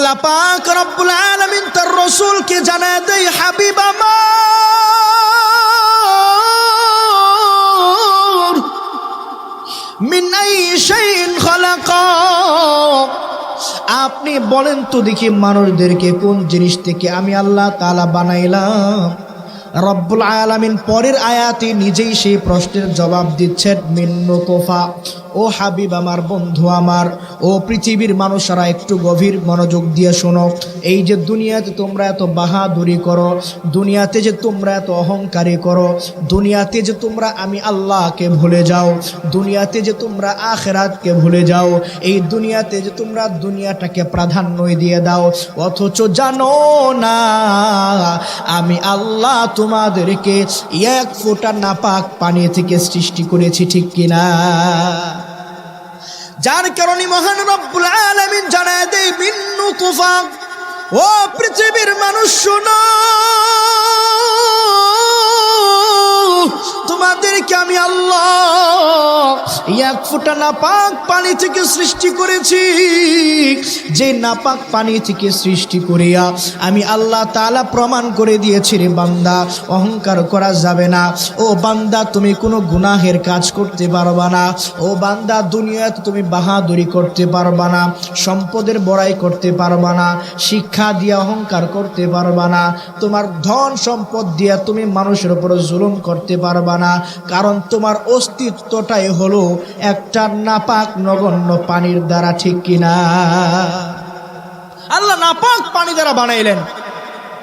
আল্লাহ পাক রব্বুল আলামিন তার রাসূলকে জানায় দেয়, হাবিব আমার, মিন আই শাইইন খালাকা, আপনি বলেন তো দেখি মানুষদেরকে কোন জিনিস থেকে আমি আল্লাহ তাআলা বানাইলাম। রব্বুল আলামিন পরের আয়াতে নিজেই সেই প্রশ্নের জবাব দিচ্ছেন, মিন নুতফা। ও হাবিব আমার, বন্ধু আমার, ও পৃথিবীর মানুষরা একটু গভীর মনোযোগ দিয়ে শোনো। এই যে দুনিয়াতে তোমরা এত বাহাদুরি করো, দুনিয়াতে যে তোমরা এত অহংকারী করো, দুনিয়াতে যে তোমরা আমি আল্লাহকে ভুলে যাও, দুনিয়াতে যে তোমরা আখিরাতকে ভুলে যাও, এই দুনিয়াতে যে তোমরা দুনিয়াটাকে প্রাধান্য দিয়ে দাও, অথচ জানো না আমি আল্লাহ তোমাদেরকে এক ফোঁটা নাপাক পানি থেকে সৃষ্টি করেছি, ঠিক কিনা? যার কারণে মহান রব্বুল আলামিন জানায় দেয়, মিন নুতফা। ও পৃথিবীর মানুষ শোনো, তোমাদেরকে আমি আল্লাহ এক ফোঁটা নাপাক পানি থেকে সৃষ্টি করেছি। যে নাপাক পানি থেকে সৃষ্টি করিয়া আমি আল্লাহ তাআলা প্রমাণ করে দিয়েছি, রে বান্দা, অহংকার করা যাবে না। ও বান্দা, তুমি কোনো গুনাহের কাজ করতে পারবা না। ও বান্দা, দুনিয়াতে তুমি বাহাদুরি করতে পারবা না, সম্পদের বড়াই করতে পারবা না, শিক্ষা দিয়ে অহংকার করতে পারবা না, তোমার ধন সম্পদ দিয়ে তুমি মানুষের উপর জুলুম করতে পারবা না। কারণ তোমার অস্তিত্বটাই হলো একটা নাপাক নগণ্য পানির দ্বারা, ঠিক কিনা? আল্লাহ নাপাক পানি দ্বারা বানাইলেন,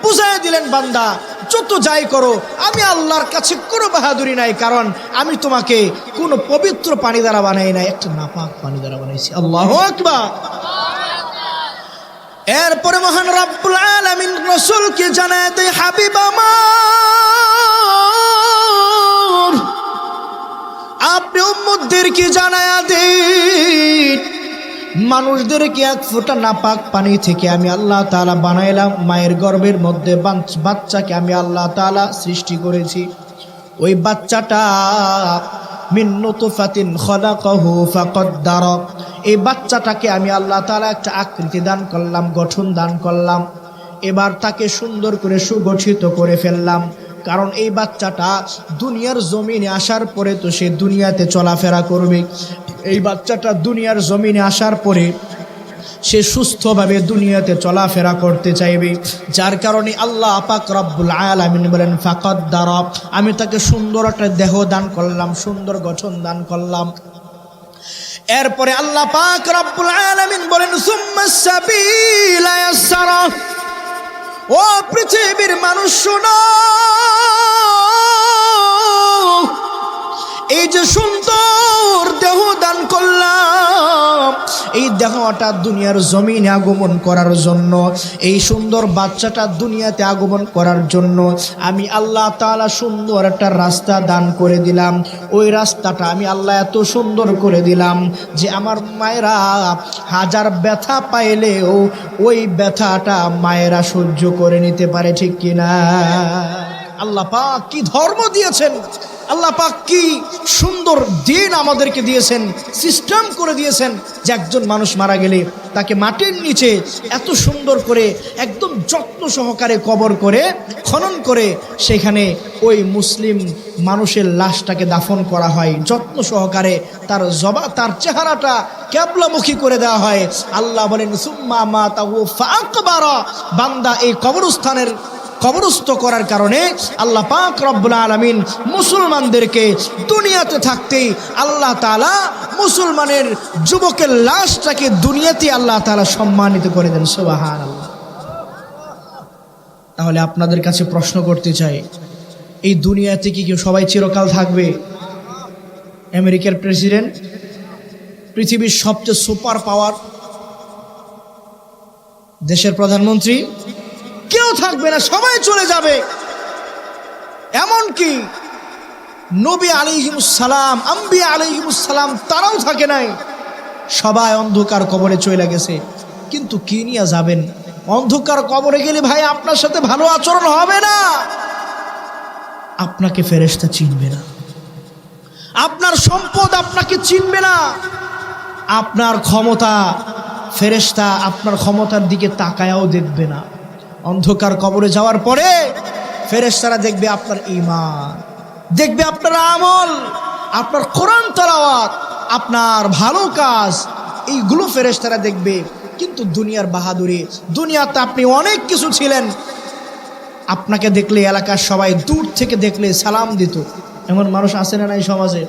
বুঝাই দিলেন, বান্দা যত যাই করো, আমি আল্লাহর কাছে কোনো বাহাদুরি নাই, কারণ আমি তোমাকে কোনো পবিত্র পানি দ্বারা বানাই নাই, একটা নাপাক পানি দ্বারা বানাইছি। আল্লাহু আকবার। এরপরে মহান রব্বুল আলামিন রাসূলকে জানায় দেয়, হাবিব আমার, আপনি উম্মতদেরকে জানায়া দেন, মানুষদেরকে এক ফোঁটা নাপাক পানি থেকে আমি আল্লাহ তাআলা বানাইলাম। মায়ের গর্ভের মধ্যে বাচ্চাকে আমি আল্লাহ তাআলা সৃষ্টি করেছি। ওই বাচ্চাটা মিন নুতফাতিন খালাকাহু ফাকদ্দার, এই বাচ্চাটাকে আমি আল্লাহ তাআলা একটা আকৃতি দান করলাম, গঠন দান করলাম। এবার তাকে সুন্দর করে সুগঠিত করে ফেললাম, কারণ এই বাচ্চাটা দুনিয়ার জমিনে আসার পরে তো সে দুনিয়াতে চলাফেরা করবে। এই বাচ্চাটা দুনিয়ার জমিনে আসার পরে সে সুস্থভাবে দুনিয়াতে চলাফেরা করতে চাইবে। যার কারণে আল্লাহ পাক রব্বুল আলামিন বলেন, ফাকদ্দার, আমি তাকে সুন্দর একটা দেহ দান করলাম, সুন্দর গঠন দান করলাম। এরপরে আল্লাহ পাক রব্বুল আলামিন বলেন, সুম্মাস সাবিলা ইয়াসসারা। ও পৃথিবীর মানুষ শোনো, এই যে সুন্দর দেহ দান করলাম, এই দেহটা দুনিয়ার জমিনে আগমন করার জন্য, এই সুন্দর বাচ্চাটা দুনিয়াতে আগমন করার জন্য আমি আল্লাহ তাআলা সুন্দর একটা রাস্তা দান করে দিলাম। ওই রাস্তাটা আমি আল্লাহ এত সুন্দর করে দিলাম যে আমার মায়েরা হাজার ব্যথা পাইলেও ওই ব্যথাটা মায়েরা সহ্য করে নিতে পারে, ঠিক কিনা? আল্লাহ পাক কি ধর্ম দিয়েছেন, আল্লাহ পাক কি সুন্দর দিন আমাদেরকে দিয়েছেন, সিস্টেম করে দিয়েছেন যে একজন মানুষ মারা গেলে তাকে মাটির নিচে এত সুন্দর করে একদম যত্ন সহকারে কবর করে খনন করে সেখানে ওই মুসলিম মানুষের লাশটাকে দাফন করা হয়, যত্ন সহকারে তার চেহারাটা কিবলামুখী করে দেওয়া হয়। আল্লাহ বলেন, সুম্মা মাতাহু ফাআকবারা, বান্দা এই কবরস্থ করার কারণে আল্লাহ পাক রব্বুল আলামিন মুসলমানদেরকে দুনিয়াতে থাকতেই আল্লাহ তাআলা মুসলমানের যুবকের লাশটাকে দুনিয়াতে আল্লাহ তাআলা সম্মানিত করে দেন। সুবহানাল্লাহ। তাহলে আপনাদের কাছে প্রশ্ন করতে চাই, এই দুনিয়াতে কি কেউ সবাই চিরকাল থাকবে? আমেরিকার প্রেসিডেন্ট, পৃথিবীর সবচেয়ে সুপার পাওয়ার দেশের প্রধানমন্ত্রী, কেউ থাকবে না, সবাই চলে যাবে। এমনকি নবী আলাইহিমুস সালাম, আম্বিয়া আলাইহিমুস সালাম, তারাও থাকে নাই, সবাই অন্ধকার কবরে চলে গেছে। কিন্তু কি নিয়ে যাবেন? অন্ধকার কবরে গেলে ভাই আপনার সাথে ভালো আচরণ হবে না, আপনাকে ফেরেশতা চিনবে না, আপনার সম্পদ আপনাকে চিনবে না, আপনার ক্ষমতা ফেরেশতা আপনার ক্ষমতার দিকে তাকায়াও দেখবে না। অন্ধকার কবরে যাওয়ার পরে ফেরেশতারা দেখবে আপনার ঈমান, দেখবে আপনার আমল, আপনার কোরআন তেলাওয়াত, আপনার ভালো কাজ, এইগুলো ফেরেশতারা দেখবে। কিন্তু দুনিয়ার বাহাদুরি, দুনিয়াতে আপনি অনেক কিছু ছিলেন, আপনাকে দেখলে এলাকার সবাই দূর থেকে দেখলে সালাম দিত। এমন মানুষ আছে না নাই সমাজে,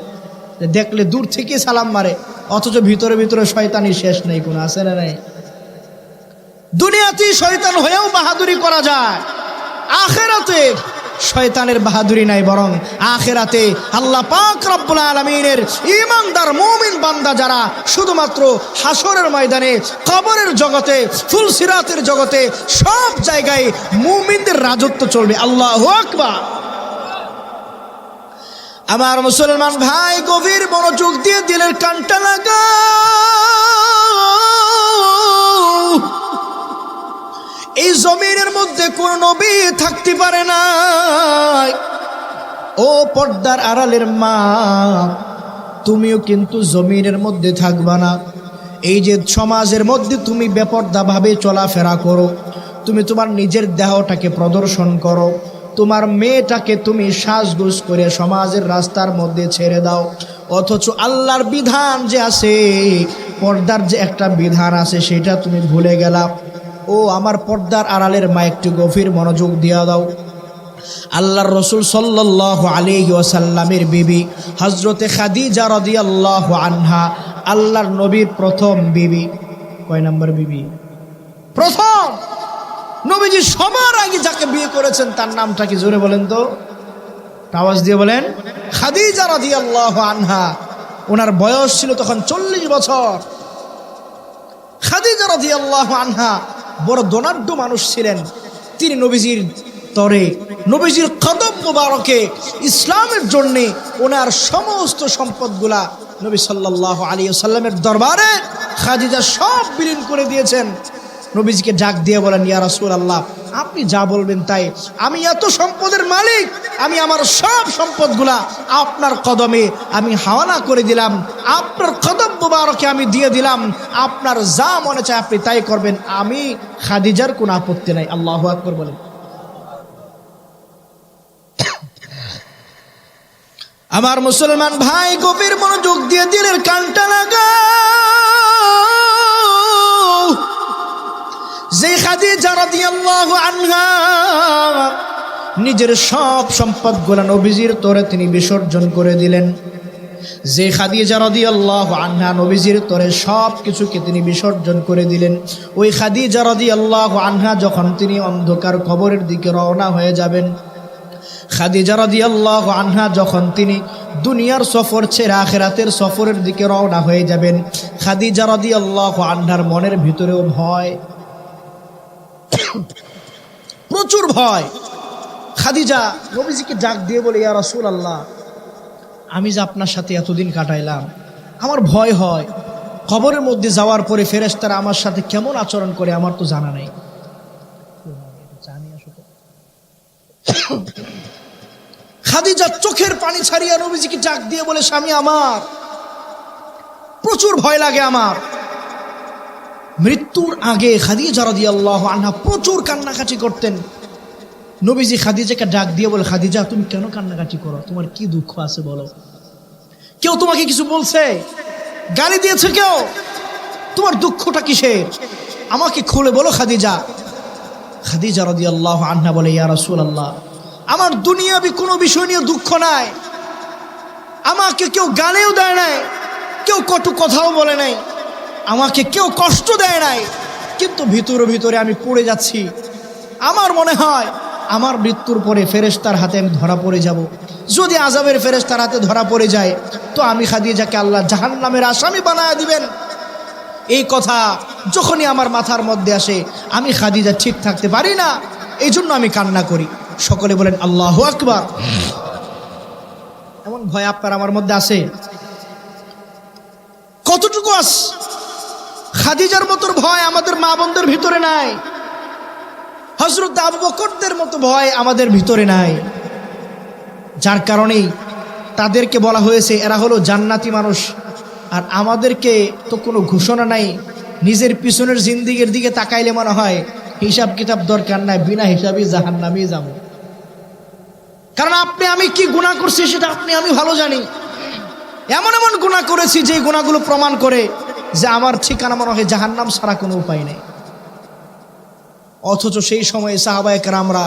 দেখলে দূর থেকে সালাম মারে, অথচ ভিতরে ভিতরে শয়তানি শেষ নেই কোনো, আছে না নাই? দুনিয়াতেই শয়তান হয়েও বাহাদুরি করা যায়, আখেরাতে শয়তানের বাহাদুরি নাই, বরং আখেরাতে আল্লাহ পাক রব্বুল আলামিনের ঈমানদার মুমিন বান্দা যারা শুধুমাত্র হাসরের ময়দানে, কবরের জগতে, ফুলসিরাতের জগতে, সব জায়গায় মুমিনদের রাজত্ব চলবে। আল্লাহু আকবার। আমার মুসলমান ভাই, গভীর মনোযোগ দিয়ে দিলের কানটা লাগাও। এই জমিনের মধ্যে কোন নবী থাকতে পারে না। ও পর্দার আড়ালের মা, তুমিও কিন্তু জমিনের মধ্যে থাকবা না। এই যে সমাজের মধ্যে তুমি বেপর্দা ভাবে চলাফেরা করো, তুমি তোমার নিজের দেহটাকে প্রদর্শন করো, তোমার মেয়েটাকে তুমি সাজগোজ করে সমাজের রাস্তার মধ্যে ছেড়ে দাও, অথচ আল্লাহর বিধান যে আছে, পর্দার যে একটা বিধান আছে, সেটা তুমি ভুলে গেলা। ও আমার পর্দার আড়ালের মা, একটু গভীর মনোযোগ দিয়া দাও। আল্লাহর রসুল সাল্লাল্লাহু আলাইহি ওয়াসাল্লামের বিবি হযরতে খাদিজা রাদিয়াল্লাহু আনহা, আল্লাহর নবীর প্রথম বিবি। কয় নাম্বার বিবি? প্রথম। নবীজি সবার আগে যাকে বিয়ে করেছেন তার নামটা কি? জোরে বলেন তো, আওয়াজ দিয়ে বলেন। খাদিজা রাদিয়াল্লাহু আনহা। ওনার বয়স ছিল তখন 40 বছর। খাদিজা রাদিয়াল্লাহু আনহা বড় ধনাঢ্য মানুষ ছিলেন। তিনি নবীজির তরে, নবীজির কদম মুবারকে ইসলামের জন্য ওনার সমস্ত সম্পদগুলা নবী সাল্লাল্লাহু আলাইহি ওয়াসাল্লামের দরবারে খাদিজা সব বিলীন করে দিয়েছেন। নবীজিকে ডাক দিয়ে বলেন, ইয়া রাসূলুল্লাহ, আপনি যা বলবেন তাই। আমি এত সম্পদের মালিক, আমি আমার সব সম্পদগুলা আপনার কদমে আমি হাওয়ালা করে দিলাম, আপনার কদম মুবারকে আমি দিয়ে দিলাম। আপনার যা মনে চায় আপনি তাই করবেন, আমি খাদিজার কোনো আপত্তি নাই। আল্লাহু আকবার বলেন। আমার মুসলমান ভাই, গভীর মনোযোগ দিয়ে দিলের কানটা লাগাও। যে খাদিজা রাদিয়াল্লাহু আনহা নিজের সব সম্পদগুলো নবীজির তরে তিনি বিসর্জন করে দিলেন, যে খাদিজা রাদিয়াল্লাহু আনহা নবীজির তরে সব কিছুকে তিনি বিসর্জন করে দিলেন, ওই খাদিজা রাদিয়াল্লাহু আনহা যখন তিনি অন্ধকার কবরের দিকে রওনা হয়ে যাবেন, খাদিজা রাদিয়াল্লাহু আনহা যখন তিনি দুনিয়ার সফর ছেড়ে আখিরাতের সফরের দিকে রওনা হয়ে যাবেন, খাদিজা রাদিয়াল্লাহু আনহার মনের ভিতরেও ভয়, প্রচুর ভয়। খাদিজা নবীজিকে ডাক দিয়ে বলে, ইয়া রাসূলুল্লাহ, আমি যে আপনার সাথে এতদিন কাটাইলাম, আমার ভয় হয় কবরের মধ্যে যাওয়ার পরে ফেরেশতারা আমার সাথে কেমন আচরণ করে, আমার তো জানা নাই। খাদিজা চোখের পানি ছাড়িয়া নবীজিকে ডাক দিয়ে বলে, স্বামী আমার প্রচুর ভয় লাগে। আমার মৃত্যুর আগে খাদিজা রাদিয়াল্লাহু আনহা প্রচুর কান্নাকাটি করতেন। নবীজি খাদিজাকে ডাক দিয়ে বলে, খাদিজা তুমি কেন কান্নাকাটি করো? তোমার কি দুঃখ আছে বলো? কেউ তোমাকে কিছু বলছে? গালি দিয়েছে কেউ? তোমার দুঃখটা কিসের? আমাকে খুলে বলো খাদিজা। খাদিজা রাদিয়াল্লাহু আনহা বলে, ইয়া রাসূলুল্লাহ, আমার দুনিয়াবি কোনো বিষয় নিয়ে দুঃখ নাই। আমাকে কেউ গালিও দেয় নাই, কেউ কটু কথাও বলে নাই, আমাকে কেউ কষ্ট দেয় নাই, কিন্তু ভিতরে ভিতরে আমি পড়ে যাচ্ছি। আমার মনে হয় আমার মৃত্যুর পরে ফেরেশতার হাতে আমি ধরা পড়ে যাব। যদি আযাবের ফেরেশতার হাতে ধরা পড়ে যায় তো আমি খাদিজাকে আল্লাহ জাহান্নামের আসামি বানায় দিবেন। এই কথা যখনই আমার মাথার মধ্যে আসে, আমি খাদিজা ঠিক থাকতে পারি না, এই জন্য আমি কান্না করি। সকলে বলেন আল্লাহু আকবার। এমন ভয় আপনার আমার মধ্যে আছে? কতটুকু আছে? খাদিজার মতো ভয় আমাদের মা বোনদের ভিতরে নাই, হযরত আবু বকরদের মতো ভয় আমাদের ভিতরে নাই। যার কারণেই তাদেরকে বলা হয়েছে এরা হলো জান্নাতি মানুষ, আর আমাদেরকে তো কোনো ঘোষণা নাই নিজের পিছনের জিন্দিগির দিকে তাকাইলে মনে হয় হিসাব কিতাব দরকার নাই, বিনা হিসাবেই জাহান্নামেই যাব। কারণ আপনি আমি কি গুনাহ করছি সেটা আপনি আমি ভালো জানি। এমন এমন গুনাহ করেছি যে গুনাহগুলো প্রমাণ করে যে আমার ঠিকানা মনে হয় জাহান্নাম ছাড়া কোনো উপায় নেই। অথচ সেই সময়ে সাহাবায়ে কেরামরা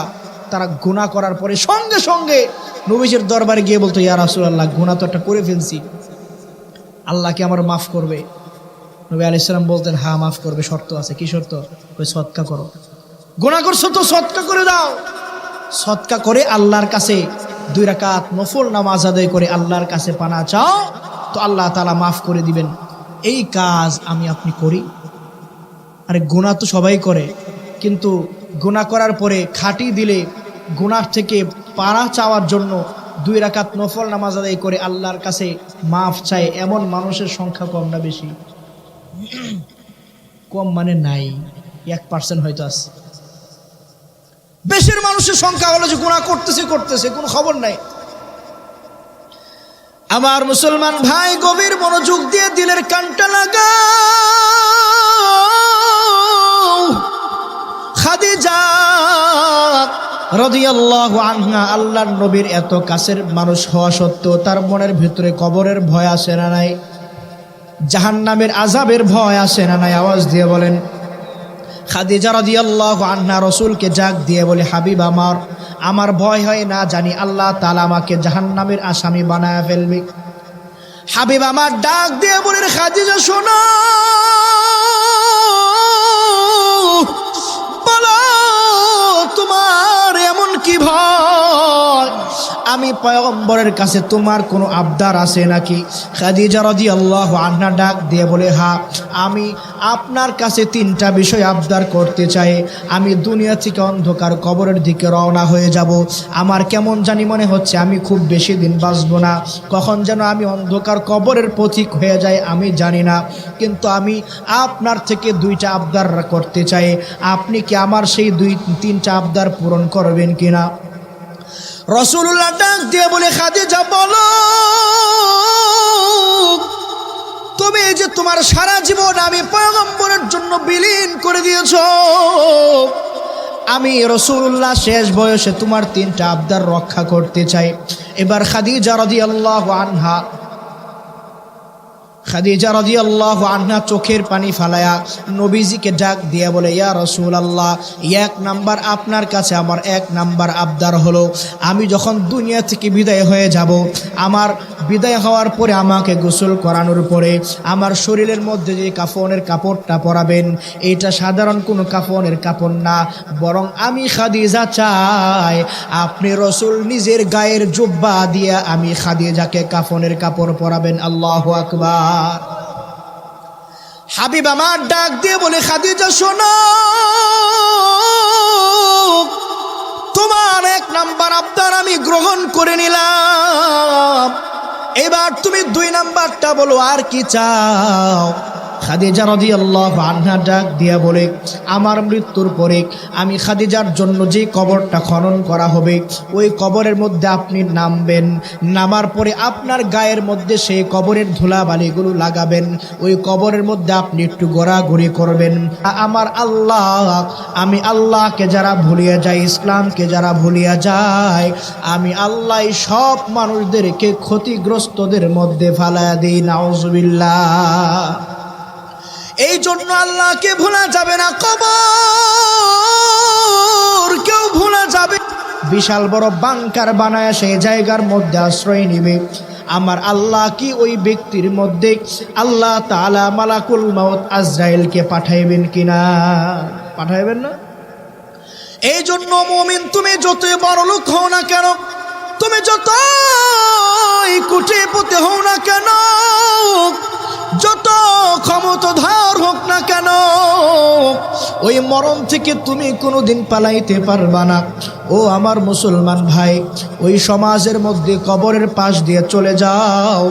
তারা গুনাহ করার পরে সঙ্গে সঙ্গে নবীজির দরবারে গিয়ে বলতো, ইয়া রাসূলুল্লাহ, গুনাহ তো একটা করে ফেলছি, আল্লাহ কি আমার মাফ করবে? নবী আলাইহিস সালাম বলতেন, হ্যাঁ মাফ করবে, শর্ত আছে। কি শর্ত? ওই সদকা করো। গুনাহ করছো তো সদকা করে দাও। সদকা করে আল্লাহর কাছে 2 রাকাত নফল নামাজ আদায় করে আল্লাহর কাছে পানা চাও, তো আল্লাহ তাআলা মাফ করে দিবেন। এই কাজ আমি আপনি করি? আরে গুনাহ তো সবাই করে, কিন্তু গুনাহ করার পরে খাঁটি দিলে গুনাহ থেকে পানা চাওয়ার জন্য 2 রাকাত নফল নামাজ আদায় করে আল্লাহর কাছে মাফ চায় এমন মানুষের সংখ্যা কম না বেশি? কম মানে নাই, 1% হয়তো আছে। বেশির মানুষের সংখ্যা হলো যে গুনাহ করতেছে কোনো খবর নাই। আমার মুসলমান ভাই, গভীর মনোযোগ দিয়ে দিলের কানটা লাগাও। খাদিজা রাদিয়াল্লাহু আনহা আল্লাহর নবীর এত কাছের মানুষ হওয়া সত্ত্বেও তার মনের ভিতরে কবরের ভয় আসে না নাই? জাহান্নামের আযাবের ভয় আসে না নাই? আওয়াজ দিয়ে বলেন। খাদিজা রাদিয়াল্লাহু আনহা রাসূলকে ডাক দিয়ে বলে, হাবিব আমার ভয় হয় না, জানি আল্লাহ তাআলা আমাকে জাহান্নামের আসামি বানায় ফেলবে। হাবিব আমার ডাক দিয়ে বলেন, খাদিজা শোনো, বলো তোমার এমন কি ভয়? আমি পয়গম্বরের কাছে তোমার কোনো আবদার আছে নাকি? খাদিজা রাদিয়াল্লাহু আনহা ডাক দিয়ে বলে, হ্যাঁ, আমি আপনার কাছে 3টা বিষয় আবদার করতে চাই। আমি দুনিয়া থেকে অন্ধকার কবরের দিকে রওনা হয়ে যাব। আমার কেমন জানি মনে হচ্ছে আমি খুব বেশি দিন বাঁচব না, কখন যেন আমি অন্ধকার কবরের পথিক হয়ে যাই আমি জানি না, কিন্তু আমি আপনার থেকে 2টা আবদার করতে চাই। আপনি কি আমার সেই 3টা আবদার পূরণ করবেন কিনা? রাসূলুল্লাহ ডাক দিয়ে বলে, খাদিজা বলো, তুমি যে তোমার সারা জীবন আমি পয়গম্বরের জন্য বিলীন করে দিয়েছো, আমি রাসূলুল্লাহ শেষ বয়সে তোমার 3টা আবদার রক্ষা করতে চাই। এবার খাদিজা রাদিয়াল্লাহু আনহা চোখের পানি ফালায়া নবীজিকে ডাক দিয়ে বলে, ইয়া রাসূলুল্লাহ, 1 নাম্বার আপনার কাছে আমার 1 নাম্বার আবদার হলো, আমি যখন দুনিয়া থেকে বিদায় হয়ে যাব, আমার বিদায় হওয়ার পরে আমাকে গোসল করানোর পরে আমার শরীরের মধ্যে যে কাফনের কাপড়টা পরাবেন, এটা সাধারণ কোনো কাফনের কাপড় না, বরং আমি খাদিজা চাই আপনি রাসূল নিজের গায়ের জুব্বা দিয়ে আমি খাদিজাকে কাফনের কাপড় পরাবেন। আল্লাহু আকবার। হাবিব আমার ডাক দিয়ে বলে, খাদিজা শোনো, তোমার 1 নাম্বার আবদার আমি গ্রহণ করে নিলাম, এবার তুমি 2 নাম্বারটা বলো, আর কি চাও? খাদিজা রাদিয়াল্লাহু আনহা ডাক দিয়া বলে, আমার মৃত্যুর পরে আমি খাদিজার জন্য যে কবরটা খনন করা হবে, ওই কবরের মধ্যে আপনি নামবেন, নামার পরে আপনার গায়ের মধ্যে সেই কবরের ধুলাবালিগুলো লাগাবেন, ওই কবরের মধ্যে আপনি একটু ঘোরাঘুরি করবেন। আমার আল্লাহ, আমি আল্লাহকে যারা ভুলিয়া যায়, ইসলামকে যারা ভুলিয়া যায়, আমি আল্লাহ সব মানুষদেরকে ক্ষতিগ্রস্তদের মধ্যে ফালায়া দিই। নাউজুবিল্লাহ। এই জন্য আল্লাহকে ভোলা যাবে না, কবর কেউ ভোলা যাবে। বিশাল বড় বাংকার বানায় সেই জায়গার মধ্যে আশ্রয় নিবে। আমার আল্লাহ কি ওই ব্যক্তির মধ্যে আল্লাহ তাআলা মালাকুল মাউত আজরাইলকে পাঠাইবেন কিনা? পাঠাইবেন না? এই জন্য মুমিন, তুমি যতই বড় লোক হও না কেন, তুমি যতই কোটিপতি হও না কেন, যত ক্ষমতাধর হোক না কেন, ওই মরণ থেকে তুমি কোনোদিন পালাইতে পারবা না। ও আমার মুসলমান ভাই, ওই সমাজের মধ্যে কবরের পাশ দিয়ে চলে যাও,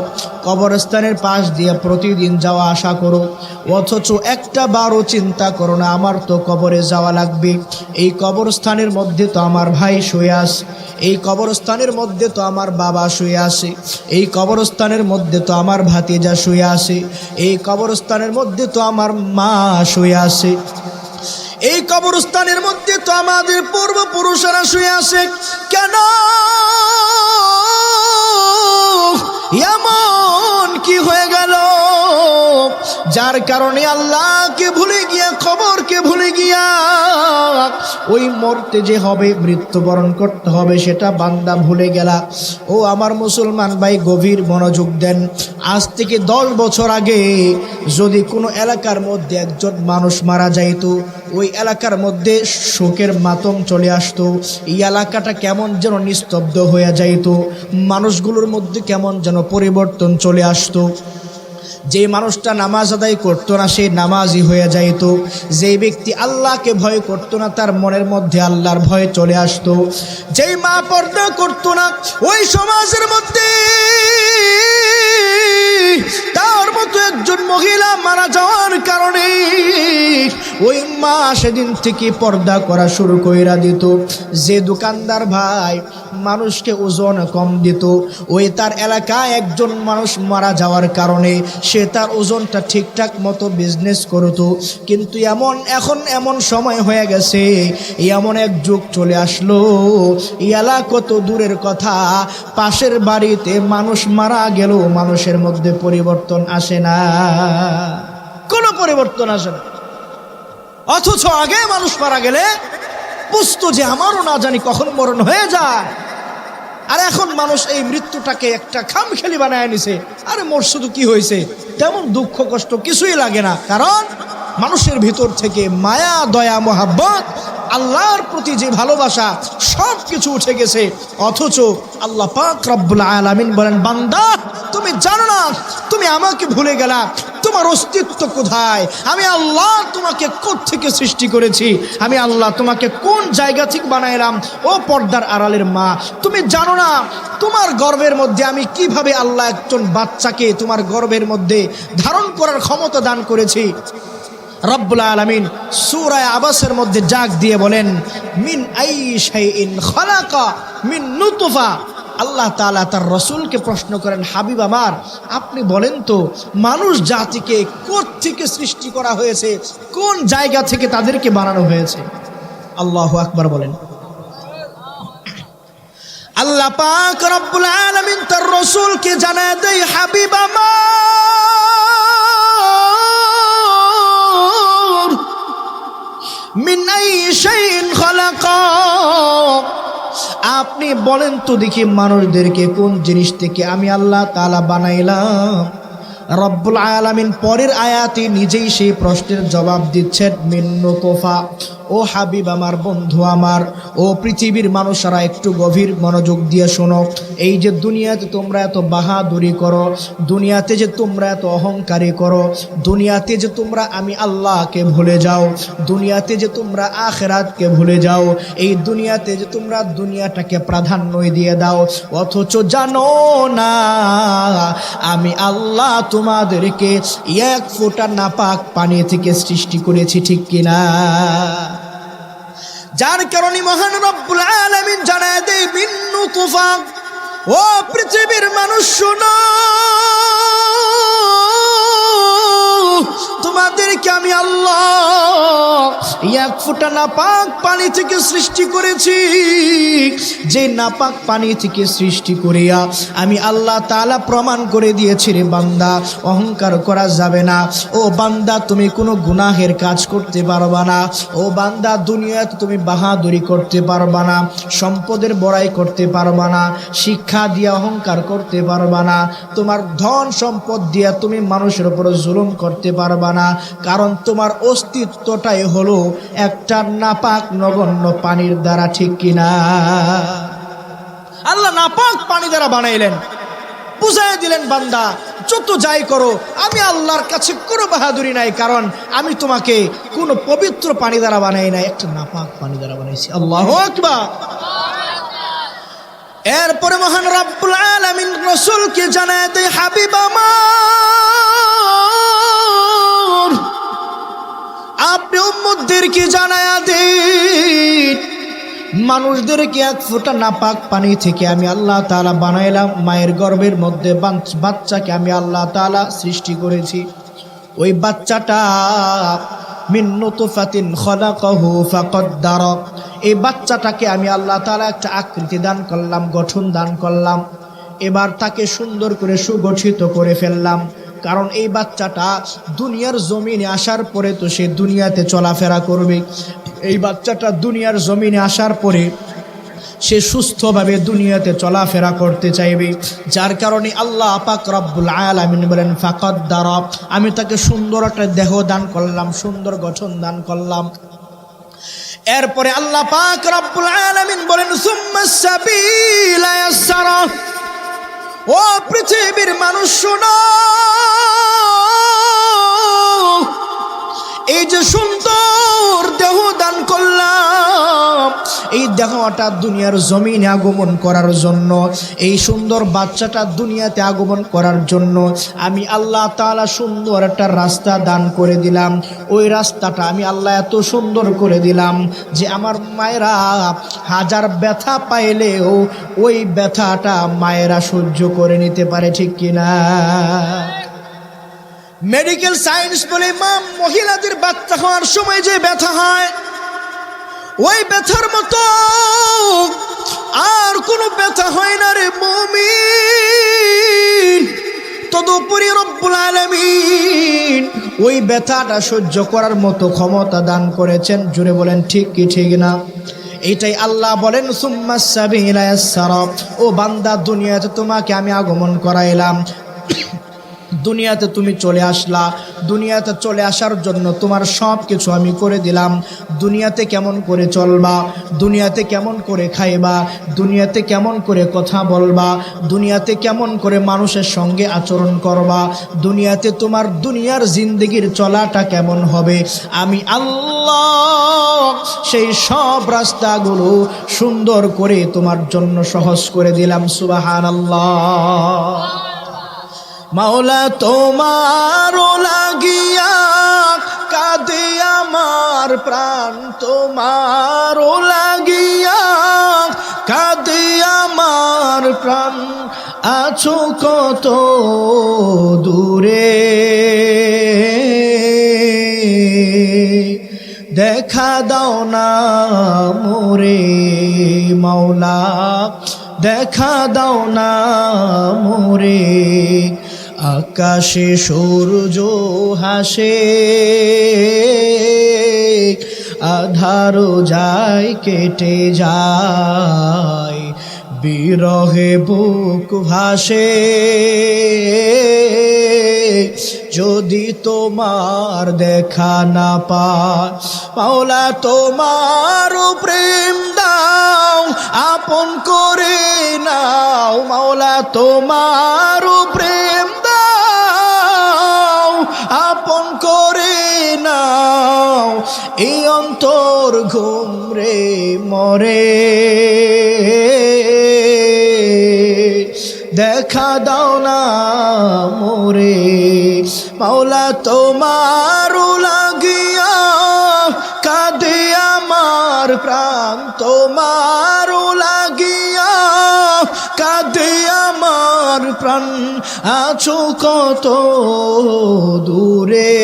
কবরস্থানের পাশ দিয়ে প্রতিদিন যাওয়া আসা করো, অথচ একটা বারও চিন্তা করো না আমার তো কবরে যাওয়া লাগবে, এই কবরস্থানের মধ্যে তো আমার ভাই শুয়ে আছে, এই কবরস্থানের মধ্যে তো আমার বাবা শুয়ে আছে, এই কবরস্থানের মধ্যে তো আমার ভাতিজা শুয়ে আছে, এই কবরস্থানের মধ্যে তো আমার মা শুয়ে আছে, এই কবরস্থানের মধ্যে তো আমাদের পূর্বপুরুষেরা শুয়ে আছে। কেন এমন কি হয়ে গেল যার কারণে আল্লাহকে ভুলে গিয়া, খবরকে ভুলে গিয়া ওই মরতে যে হবে, মৃত্যুবরণ করতে হবে, সেটা বান্দা ভুলে গেলা। ও আমার মুসলমান ভাই, গভীর মনোযোগ দেন। আজ থেকে 10 বছর আগে যদি কোনো এলাকার মধ্যে একজন মানুষ মারা যাইত, ওই এলাকার মধ্যে শোকের মাতম চলে আসতো, এই এলাকাটা কেমন যেন নিস্তব্ধ হয়ে যাইত, মানুষগুলোর মধ্যে কেমন যেন পরিবর্তন চলে আসতো। যে মানুষটা নামাজ আদায় করতো না সে নামাজি হয়ে যাইত, যে ব্যক্তি আল্লাহকে ভয় করতো না তার মনের মধ্যে আল্লাহর ভয় চলে আসতো, যেই মা পর্দা করতো না ওই সমাজের মধ্যে তার মতো একজন মহিলা মারা যাওয়ার কারণে ওই মা সেদিন থেকে পর্দা করা শুরু কইরা দিত। যে দোকানদার ভাই মানুষকে ওজন কম দিত, ওই তার এলাকায় একজন মানুষ মারা যাওয়ার কারণে সে তার ওজনটা ঠিকঠাক মতো বিজনেস করতো। কিন্তু এখন এমন সময় হয়ে গেছে, এমন এক যুগ চলে আসলো, এলাকা তো দূরের কথা, পাশের বাড়িতে মানুষ মারা গেল মানুষের মধ্যে পরিবর্তন আসে না, কোনো পরিবর্তন আসে না। অথচ আগে মানুষ মারা গেলে বুঝতো যে আমারও না জানি কখন মরণ হয়ে যায়। আর এখন মানুষ এই মৃত্যুটাকে একটা খামখেয়ালি বানায় নিছে। আরে মোর শুধু কি হয়েছে, তেমন দুঃখ কষ্ট কিছুই লাগে না, কারণ মানুষের ভিতর থেকে মায়া, দয়া, মোহাব্বত, আল্লাহর প্রতি যে ভালোবাসা সব কিছু উঠে গেছে। অথচ আল্লাহ পাক রব্বুল আলামিন বলেন, বান্দা তুমি জানো না তুমি আমাকে ভুলে গেলা, তোমার অস্তিত্ব কোথায়? আমি আল্লাহ তোমাকে কোত্থেকে সৃষ্টি করেছি, আমি আল্লাহ তোমাকে কোন জায়গা থেকে বানাইলাম। ও পর্দার আড়ালের মা, তুমি জানো না তোমার গর্ভের মধ্যে আমি কিভাবে আল্লাহ একজন বাচ্চাকে তোমার গর্ভের মধ্যে ধারণ করার ক্ষমতা দান করেছি। রব্বুল আলামিন সূরা আবাসের মধ্যে জাগ দিয়ে বলেন, মিন আই শাইইন খালাকা মিন নুতফা। আল্লাহ তাআলা তার রাসূলকে প্রশ্ন করেন, হাবিব আমার আপনি বলেন তো মানুষ জাতিকে কোত্থেকে সৃষ্টি করা হয়েছে, কোন জায়গা থেকে তাদেরকে বানানো হয়েছে? আল্লাহু আকবার বলেন। আল্লাহ পাক রব্বুল আলামিন তার রাসূলকে জানায় দেয়, হাবিব আমার মিন আই শাইইন খালাকা, আপনি বলেন তো দেখি মানুষদেরকে কোন জিনিস থেকে আমি আল্লাহ তাআলা বানাইলাম। রব্বুল আলামিন পরের আয়াতে নিজেই সেই প্রশ্নের জবাব দিচ্ছেন, মিন নুতফা। ও হাবিব আমার, বন্ধু আমার, ও পৃথিবীর মানুষরা একটু গভীর মনোযোগ দিয়ে শোনো। এই যে দুনিয়াতে তোমরা এত বাহাদুরি করো, দুনিয়াতে যে তোমরা এত অহংকারী করো, দুনিয়াতে যে তোমরা আমি আল্লাহকে ভুলে যাও, দুনিয়াতে যে তোমরা আখিরাতকে ভুলে যাও, এই দুনিয়াতে যে তোমরা দুনিয়াটাকে প্রাধান্য দিয়ে দাও, অথচ জানো না আমি আল্লাহ তোমাদেরকে এক ফোঁটা নাপাক পানি থেকে সৃষ্টি করেছি, ঠিক কিনা? যার কারণে মহান রব্বুল আলামিন জানায় দেয়, মিন নুতফা। ও পৃথিবীর মানুষ শোনো, তোমাদেরকে আমি আল্লাহ এক ফোঁটা নাপাক পানি থেকে সৃষ্টি করেছি। যে নাপাক পানি থেকে সৃষ্টি করিয়া আমি আল্লাহ তাআলা প্রমাণ করে দিয়েছি, রে বান্দা অহংকার করা যাবে না। ও বান্দা তুমি কোনো গুনাহের কাজ করতে পারবা না। ও বান্দা দুনিয়াতে তুমি বাহাদুরি করতে পারবা না, সম্পদের বড়াই করতে পারবা না, শিক্ষা দিয়ে অহংকার করতে পারবা না, তোমার ধন সম্পদ দিয়ে তুমি মানুষের উপর জুলুম করতে পারবা না, কারণ তোমার অস্তিত্বটাই হলো একটা নাপাক নগণ্য পানির দ্বারা, ঠিক কিনা? আল্লাহ নাপাক পানি দ্বারা বানাইলেন, বুঝাই দিলেন, বান্দা যত যাই করো আমি আল্লাহর কাছে কোনো বাহাদুরি নাই, কারণ আমি তোমাকে কোনো পবিত্র পানি দ্বারা বানাই নাই, একটা নাপাক পানি দ্বারা বানাইছি। আল্লাহু আকবার। এরপরে মহান রব্বুল আলামিন রাসূলকে জানায় দেয়, হাবিব আমার আপনি উম্মতদেরকে জানায়া দেন, মানুষদেরকে এক ফোঁটা নাপাক পানি থেকে আমি আল্লাহ তাআলা বানাইলাম। মায়ের গর্ভের মধ্যে বাচ্চাকে আমি আল্লাহ তাআলা সৃষ্টি করেছি। ওই বাচ্চাটা মিন নুতফাতিন খলাকাহু ফাকদ্দার, এই বাচ্চাটাকে আমি আল্লাহ তাআলা একটা আকৃতি দান করলাম, গঠন দান করলাম। এবার তাকে সুন্দর করে সুগঠিত করে ফেললাম। কারণ এই বাচ্চাটা দুনিয়ার জমিনে আসার পরে তো সে দুনিয়াতে চলাফেরা করবে। এই বাচ্চাটা দুনিয়ার জমিনে আসার পরে সে সুস্থভাবে দুনিয়াতে চলাফেরা করতে চাইবে। যার কারণে আল্লাহ পাক রব্বুল আলামিন বলেন ফাকদ্দার, আমি তাকে সুন্দর একটা দেহ দান করলাম, সুন্দর গঠন দান করলাম। এরপরে আল্লাহ পাক রব্বুল আলামিন বলেন সুম্মাস সাবিলা ইয়াসসারা, ও পৃথিবীর মানুষ শোনো, এই যে সুন্দর দেহ দান করলাম, এই দেহটা দুনিয়ার জমিনে আগমন করার জন্য, এই সুন্দর বাচ্চাটা দুনিয়াতে আগমন করার জন্য আমি আল্লাহ তাআলা সুন্দর একটা রাস্তা দান করে দিলাম। ওই রাস্তাটা আমি আল্লাহ এত সুন্দর করে দিলাম যে আমার মায়েরা হাজার ব্যথা পাইলেও ওই ব্যথাটা মায়েরা সহ্য করে নিতে পারে, ঠিক কিনা? মেডিকেল সায়েন্স বলে মা মহিলাদের বাচ্চা হওয়ার সময় যে ব্যথা হয়, ওই ব্যথার মতো আর কোনো ব্যথা হয় না রে মুমিন। তদুপরি রব্বুল আলামিন ওই ব্যথাটা সহ্য করার মতো ক্ষমতা দান করেছেন। জুড়ে বলেন ঠিক কি ঠিক না? এটাই আল্লাহ বলেন সুম্মাস সাবিলা ইয়াসসারা, ও বান্দা দুনিয়াতে তোমাকে আমি আগমন করাইলাম, দুনিয়াতে তুমি চলে আসলা। দুনিয়াতে চলে আসার জন্য তোমার সব কিছু আমি করে দিলাম। দুনিয়াতে কেমন করে চলবা, দুনিয়াতে কেমন করে খাইবা, দুনিয়াতে কেমন করে কথা বলবা, দুনিয়াতে কেমন করে মানুষের সঙ্গে আচরণ করবা, দুনিয়াতে তোমার দুনিয়ার জিন্দেগির চলাটা কেমন হবে, আমি আল্লাহ সেই সব রাস্তাগুলো সুন্দর করে তোমার জন্য সহজ করে দিলাম। সুবহানাল্লাহ। মাওলা তোমারও লাগিয়া কাঁদে আমার প্রাণ, তোমারও লাগিয়া কাঁদে আমার প্রাণ, আছো কত দূরে, দেখা দাও না মোরে মাওলা, দেখা দাও না মোরে। আকাশে সূর্য হাসে, আধারও যায় কেটে যায়, বিরহে বুক ভাসে, যদি তোমার দেখা না পায় মাওলা তোমার প্রেম দাও, আপন করে নাও মাওলা তোমার প্রেম দাও, আপন করে নাও। এই অন্তর ঘুমরে মরে, দেখা দাও না মোরে মাওলা তোমার লাগিয়া কাঁদে আমার প্রাণ, তোমার লাগিয়া কাঁদে আমার প্রাণ, আছো কত দূরে,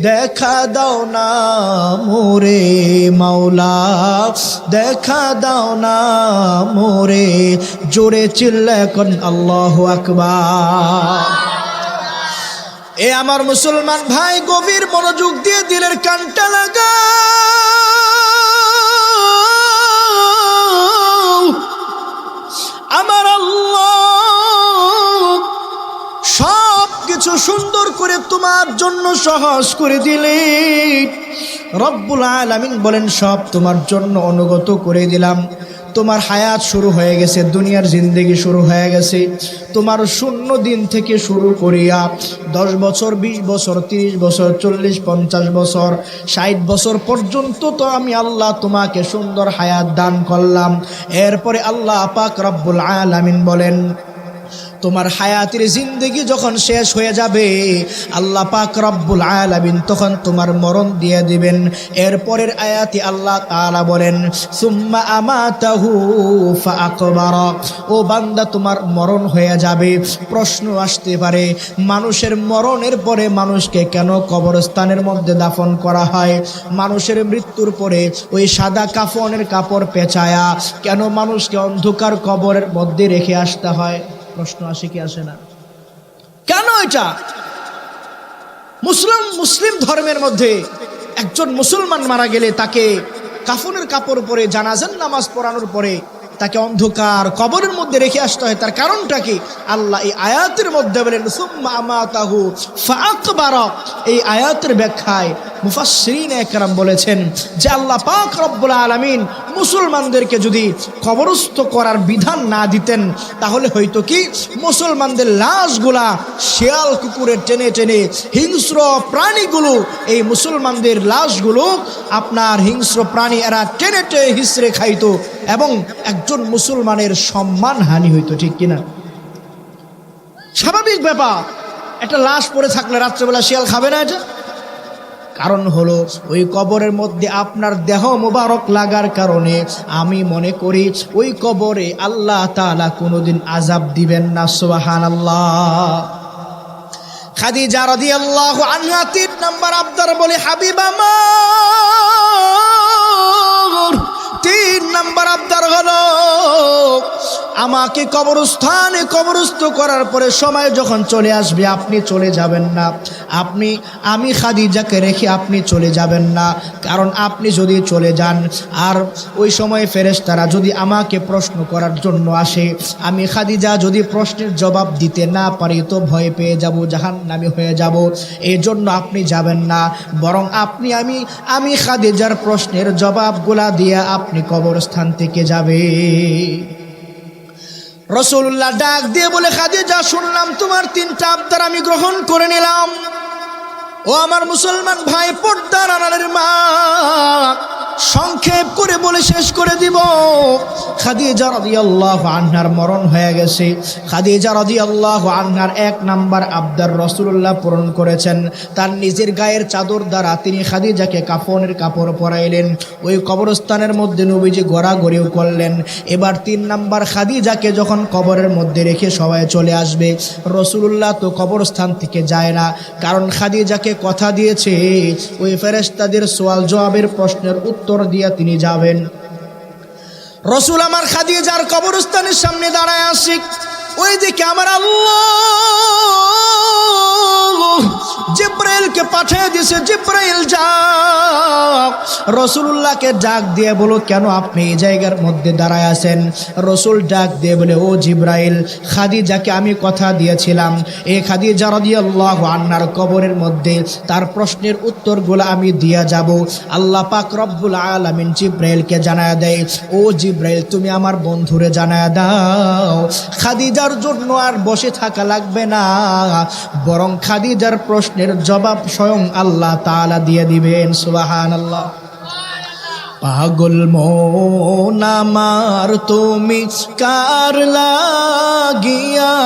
দেখা দাও না মোরে মাওলা, দেখা দাও না মোরে। জোরে চিল্লা এখন আল্লাহু আকবার। এ আমার মুসলমান ভাই, গভীর মনোযোগ দিয়ে দিলের কানটা লাগা। আমার আল্লাহ সব কিছু সুন্দর করে তোমার জন্য সহজ করে দিলেন। রব্বুল আলামিন বলেন সব তোমার জন্য অনুগত করে দিলাম। তোমার হায়াত শুরু হয়ে গেছে, দুনিয়ার জিন্দেগি শুরু হয়ে গেছে। তোমার 0 দিন থেকে শুরু করিয়া 10 বছর, 20 বছর, 30 বছর, 40, 50 বছর, 60 বছর পর্যন্ত তো আমি আল্লাহ তোমাকে সুন্দর হায়াত দান করলাম। এরপরে আল্লাহ পাক রব্বুল আলামিন বলেন তোমার হায়াতের জিন্দেগি যখন শেষ হয়ে যাবে, আল্লাহ পাক রব্বুল আলামিন তখন তোমার মরণ দিয়ে দিবেন। এরপরের আয়াতে আল্লাহ তাআলা বলেন, সুম্মা আমাতাহু ফাআকবারা। ও বান্দা, তোমার মরণ হয়ে যাবে। প্রশ্ন আসতে পারে, মানুষের মরণের পরে মানুষকে কেন কবরস্থানের মধ্যে দাফন করা হয়? মানুষের মৃত্যুর পরে ওই সাদা কাফনের কাপড় পেঁচায়া কেন মানুষকে অন্ধকার কবরের মধ্যে রেখে আসতে হয়? প্রশ্ন আসে কি আসে না? কেন এটা? মুসলিম ধর্মের মধ্যে একজন মুসলমান মারা গেলে তাকে কাফনের কাপড় পরে জানাজার নামাজ পড়ানোর পরে তাকে অন্ধকার কবরের মধ্যে রেখে আসতে হয়। তার কারণটা কি? আল্লাহ এই আয়াতের মধ্যে বলেন সুম্মা আমাতাহু ফাআকবারা। এই আয়াতের ব্যাখ্যায় মুফাসসিরিন একরাম বলেছেন যে আল্লাহ পাক রব্বুল আলামিন মুসলমানদেরকে যদি কবরস্থ করার বিধান না দিতেন, তাহলে হয়তো কি মুসলমানদের লাশগুলা শেয়াল কুকুরে টেনে টেনে, হিংস্র প্রাণীগুলো এই মুসলমানদের লাশগুলো আপনার হিংস্র প্রাণী এরা টেনে টেনে হিসড়ে খাইতো এবং একজন মুসলমানের সম্মান হানি হইতো। ঠিক কিনা? স্বাভাবিক ব্যাপার। একটা লাশ পড়ে থাকলে রাত্রেবেলা শিয়াল খাবে না এটা? কারণ হলো ওই কবরের মধ্যে আপনার দেহ মোবারক লাগার কারণে আমি মনে করি ওই কবরে আল্লাহ তাআলা কোনোদিন আযাব দিবেন না। সুবহানাল্লাহ। খাদিজা রাদিয়াল্লাহু আনহা 3 নাম্বার আবদার বলে, হাবিব আমার 3 নাম্বার আবদার হলো আমাকে কবরস্থানে কবরস্থ করার পরে সময় যখন চলে আসবে আপনি চলে যাবেন না। আমি খাদিজাকে রেখে আপনি চলে যাবেন না। কারণ আপনি যদি চলে যান আর ওই সময় ফেরেশতারা যদি আমাকে প্রশ্ন করার জন্য আসে, আমি খাদিজা যদি প্রশ্নের জবাব দিতে না পারি তো ভয় পেয়ে যাব, জাহান্নামী হয়ে যাব। এই জন্য আপনি যাবেন না, বরং আমি খাদিজার প্রশ্নের জবাবগুলা দিয়ে আপনি কবরস্থান থেকে যাবে। রাসূলুল্লাহ ডাক দিয়ে বলে, খাদিজা শুনলাম তোমার 3টা আবদার আমি গ্রহণ করে নিলাম। ও আমার মুসলমান ভাই, পর্দার আড়ালের মা, সংক্ষেপ করে বলে শেষ করে দিব। খাদিজা রাদিয়াল্লাহু আনহার মরণ হয়ে গেছে। খাদিজা রাদিয়াল্লাহু আনহার 1 নাম্বার আবদার রাসূলুল্লাহ পূরণ করেছেন। তার নিজের গায়ের চাদর দ্বারা তিনি খাদিজাকে কাফনের কাপড় পরাইলেন। ওই কবরস্থানের মধ্যে নবীজি গড়াগড়িও করলেন। এবার 3 নাম্বার, খাদিজাকে যখন কবরের মধ্যে রেখে সবাই চলে আসবে, রাসূলুল্লাহ তো কবরস্থান থেকে যায় না। কারণ খাদিজাকে কথা দিয়েছে ওই ফেরেশতাদের সওয়াল জবাবের প্রশ্নের উত্তর দিয়ে তিনি যাবেন। রাসূল আমার খাদিজার কবরস্থানের সামনে দাঁড়ায় আসে। ওই দিকে আমার আল্লাহ জিব্রাইলকে পাঠিয়ে দিয়েছে, জিব্রাইল যাও। রাসূলুল্লাহকে ডাক দিয়ে বলো, কেন আপনি এই জায়গার মধ্যে দাঁড়ায় আছেন? রাসূল ডাক দিয়ে বলে, ও জিব্রাইল, খাদিজাকে আমি কথা দিয়েছিলাম এই খাদিজা রাদিয়াল্লাহু আনহার কবরের মধ্যে তার প্রশ্নের উত্তরগুলো আমি দিয়ে যাব। আল্লাহ পাক রব্বুল আলামিন জিব্রাইলকে জানায়া দেয়, ও জিব্রাইল, তুমি আমার বন্ধুরে জানায়া দাও খাদিজার জন্য আর বসে থাকা লাগবে না, বরং খাদিজার প্রশ্নের জবাব স্বয়ং আল্লাহ তাআলা দিয়ে দিবেন। সুবহানাল্লাহ। পাগল মন আমার তুমি কার লাগিয়া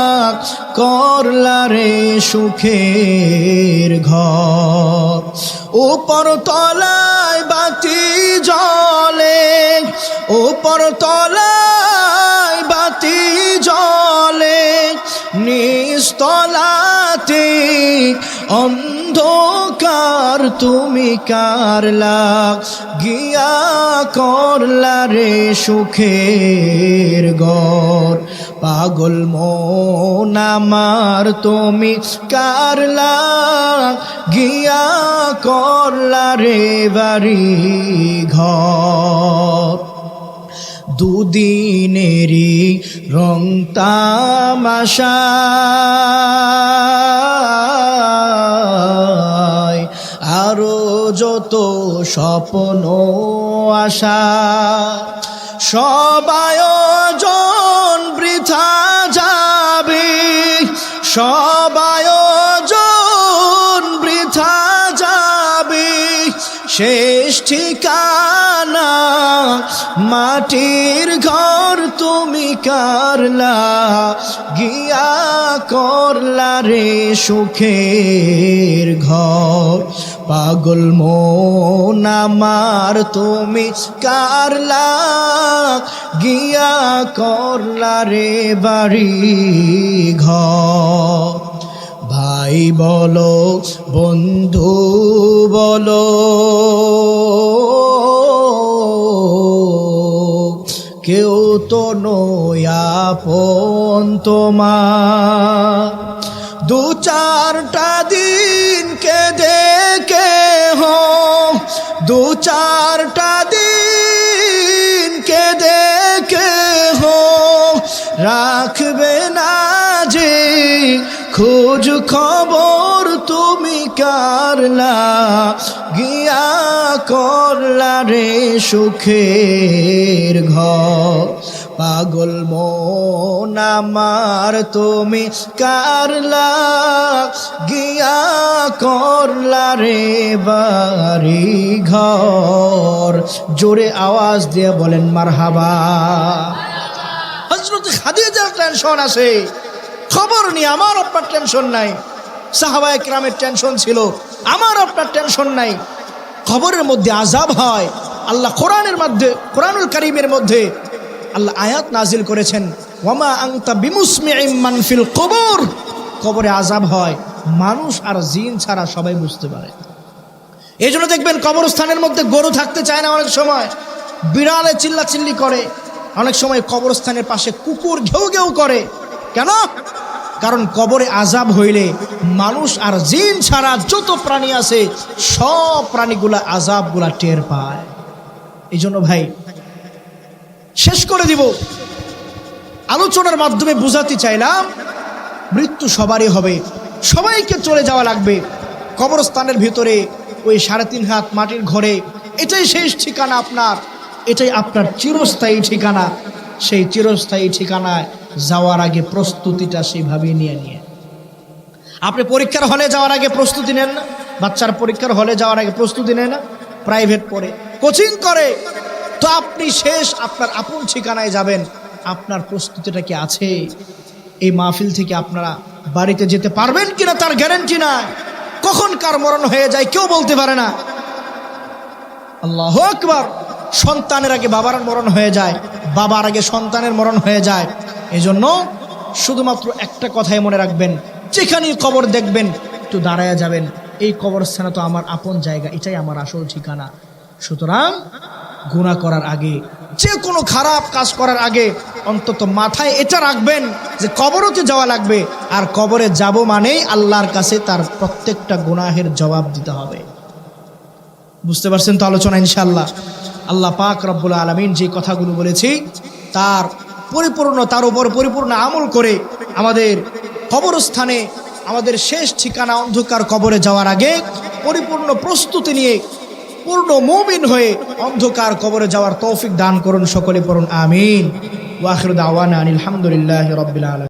করলা রে সুখের ঘর, উপর তলায় বাতি জ্বলে, উপর তলায় বাতি জ্বলে, নিস্তলাতে অন্ধকার তুমি কার লাগিয়া করলা রে সুখের ঘর। পাগল মন আমার তুমি কার লাগিয়া করলা রে বাড়ি ঘর। দুদিনেরই রং তামাশা আরো যত স্বপ্ন আশা, সব আয়োজন বৃথা যাবে, সব আয়োজন বৃথা যাবে, শেষ ঠিকানা মাটির ঘর তুমি কারলা গিয়া করলা রে সুখের ঘর পাগল মন আমার তুমি কারলা গিয়া করলা রে বাড়ি ঘর ভাই বলো বন্ধু বলো কেউ তো নয় আপন তোমার দু চারটা দিন কেঁদে হো দু চারটা দিন কেঁদে হো রাখবে না যে খোঁজ খবর তুমি কারলা গিয়া করলা রে সুখের ঘর পাগল মন আমার তুমি কারলা গিয়া করলা রে বাড়ি ঘর জোরে আওয়াজ দিয়ে বলেন মারহাবা। হযরত খাদিজার টেনশন আছে, খবর নিয়ে আমার আপনার টেনশন নাই। সাহাবায়ে কেরামের টেনশন ছিল, আমার আপনার টেনশন নাই। খবরের মধ্যে আযাব হয়। আল্লাহ কোরআনের মধ্যে, কোরআনুল কারীমের মধ্যে আল্লাহ আয়াত নাজিল করেছেন, ওয়ামা আনতা বিমুসমিইম মান ফিল কবর। কবরে আযাব হয়, মানুষ আর জিন ছাড়া সবাই বুঝতে পারে। এই জন্য দেখবেন কবরস্থানের মধ্যে গরু থাকতে চায় না, অনেক সময় বিড়ালে চিল্লাচিল্লি করে, অনেক সময় কবরস্থানের পাশে কুকুর ঘেউ ঘেউ করে। কেন? কারণ কবরে আযাব হইলে মানুষ আর জিন ছাড়া যত প্রাণী আছে সব প্রাণীগুলা আযাবগুলা টের পায়। এই জন্য ভাই শেষ করে দিব, আলোচনার মাধ্যমে বুঝাতে চাইলাম মৃত্যু সবারই হবে, সবাইকে চলে যাওয়া লাগবে। কবরস্থানের ভিতরে ওই 3.5 হাত মাটির ঘরে এটাই শেষ ঠিকানা আপনার, এটাই আপনার চিরস্থায়ী ঠিকানা। সেই চিরস্থায়ী ঠিকানায় যাওয়ার আগে প্রস্তুতিটা সেইভাবেই নিয়ে আপনি পরীক্ষার হলে যাওয়ার আগে প্রস্তুতি নেন না? বাচ্চার পরীক্ষার হলে যাওয়ার আগে প্রস্তুতি নেয় না? প্রাইভেট পড়ে, কোচিং করে, তো আপনি শেষ আপনার আপন ঠিকানায় যাবেন। আপনার প্রস্তুতিটা কি আছে? এই মাহফিল থেকে আপনারা বাড়িতে যেতে পারবেন কিনা তার গ্যারান্টি নাই। কখন কার মরণ হয়ে যায় কেউ বলতে পারে না। আল্লাহু আকবার। সন্তানের আগে বাবার মরণ হয়ে যায়, বাবার আগে সন্তানের মরণ হয়ে যায়। এজন্য শুধুমাত্র একটা কথাই মনে রাখবেন, যেখানেই কবর দেখবেন একটু দাঁড়ায়া যাবেন, এই কবরস্থানে তো আমার আপন জায়গা, এটাই আমার আসল ঠিকানা। সুতরাং গুনাহ করার আগে, যে কোনো খারাপ কাজ করার আগে অন্তত মাথায় এটা রাখবেন যে কবরতে যাওয়া লাগবে, আর কবরে যাব মানেই আল্লাহর কাছে তার প্রত্যেকটা গুনাহের জবাব দিতে হবে। বুঝতে পারছেন তো আলোচনা? ইনশাআল্লাহ আল্লাহ পাক রব্বুল আলামিন যে কথাগুলো বলেছি তার উপর পরিপূর্ণ আমল করে আমাদের কবরস্থানে, আমাদের শেষ ঠিকানা অন্ধকার কবরে যাওয়ার আগে পরিপূর্ণ প্রস্তুতি নিয়ে পূর্ণ মুমিন হয়ে অন্ধকার কবরে যাওয়ার তৌফিক দান করুন। সকলে পড়ুন আমিন। ওয়া আখিরু দাওয়ানা আনিল হামদুলিল্লাহি রাব্বিল আলামিন।